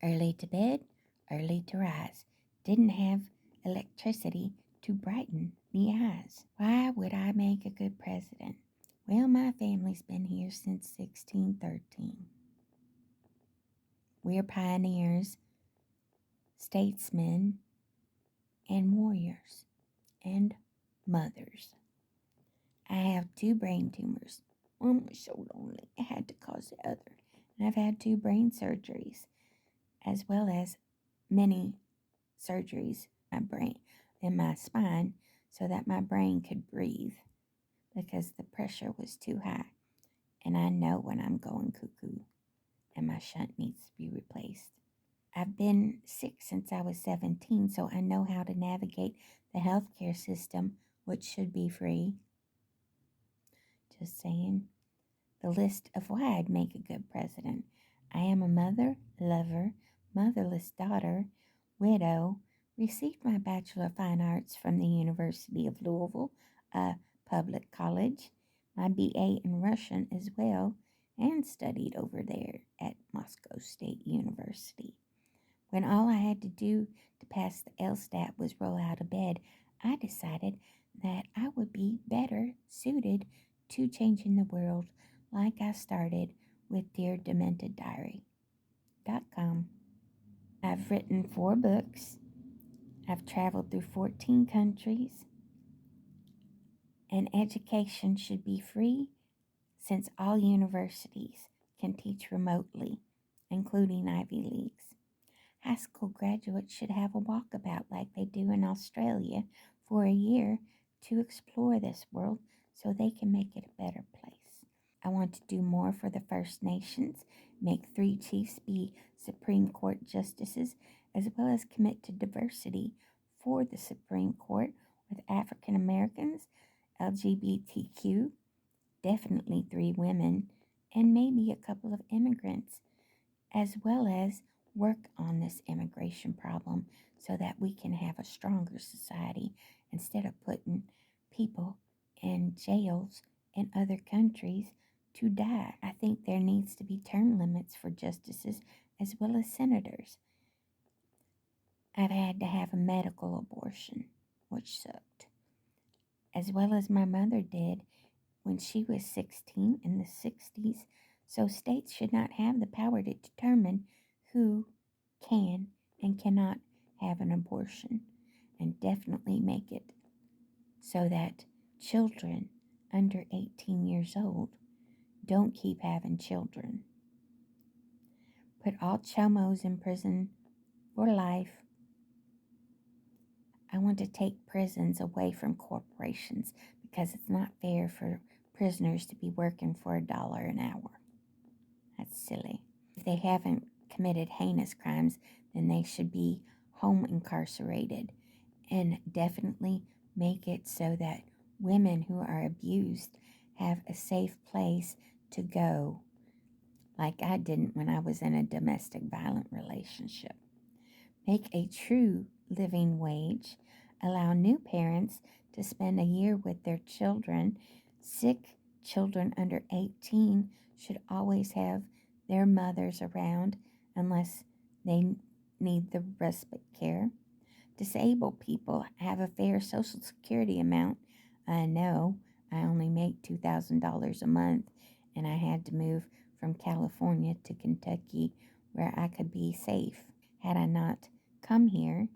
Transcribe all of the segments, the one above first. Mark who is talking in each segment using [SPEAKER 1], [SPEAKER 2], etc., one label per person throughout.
[SPEAKER 1] Early to bed, early to rise. Didn't have electricity to brighten the eyes. Why would I make a good president? Well, my family's been here since 1613. We're pioneers, statesmen, and warriors, and mothers. I have 2 brain tumors. One was so lonely, I had to cause the other. And I've had 2 brain surgeries, as well as many surgeries in my brain, in my spine, so that my brain could breathe because the pressure was too high. And I know when I'm going cuckoo and my shunt needs to be replaced. I've been sick since I was 17, so I know how to navigate the healthcare system, which should be free. Just saying. The list of why I'd make a good president. I am a mother, lover, motherless daughter, widow, received my Bachelor of Fine Arts from the University of Louisville, a public college, my BA in Russian as well, and studied over there at Moscow State University. When all I had to do to pass the LSTAT was roll out of bed, I decided that I would be better suited to changing the world like I started with DearDementedDiary.com. I've written 4 books. I've traveled through 14 countries. And education should be free since all universities can teach remotely, including Ivy Leagues. High school graduates should have a walkabout like they do in Australia for a year to explore this world so they can make it a better place. I want to do more for the First Nations, make 3 chiefs be Supreme Court justices, as well as commit to diversity for the Supreme Court with African Americans, LGBTQ, definitely 3 women, and maybe a couple of immigrants, as well as work on this immigration problem so that we can have a stronger society instead of putting people in jails in other countries to die. I think there needs to be term limits for justices as well as senators. I've had to have a medical abortion, which sucked, as well as my mother did when she was 16 in the 60s. So states should not have the power to determine who can and cannot have an abortion, and definitely make it so that children under 18 years old don't keep having children. Put all chomos in prison for life. I want to take prisons away from corporations because it's not fair for prisoners to be working for $1 an hour. That's silly. If they haven't committed heinous crimes, then they should be home incarcerated, and definitely make it so that women who are abused have a safe place to go, like I didn't when I was in a domestic violent relationship. Make a true living wage. Allow new parents to spend a year with their children. Sick children under 18 should always have their mothers around unless they need the respite care. Disabled people have a fair Social Security amount. I know I only make $2,000 a month, and I had to move from California to Kentucky where I could be safe had I not come here,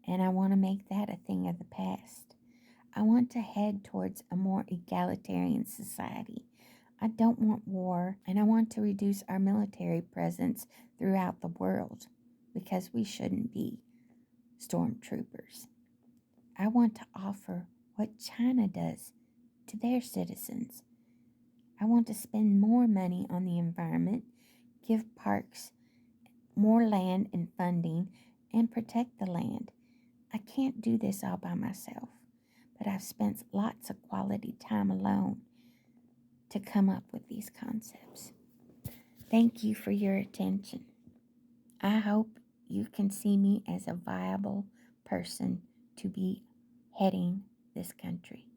[SPEAKER 1] and I want to make that a thing of the past. I want to head towards a more egalitarian society. I don't want war, and I want to reduce our military presence throughout the world because we shouldn't be stormtroopers. I want to offer what China does to their citizens. I want to spend more money on the environment, give parks more land and funding, and protect the land. I can't do this all by myself, but I've spent lots of quality time alone to come up with these concepts. Thank you for your attention. I hope you can see me as a viable person to be heading this country.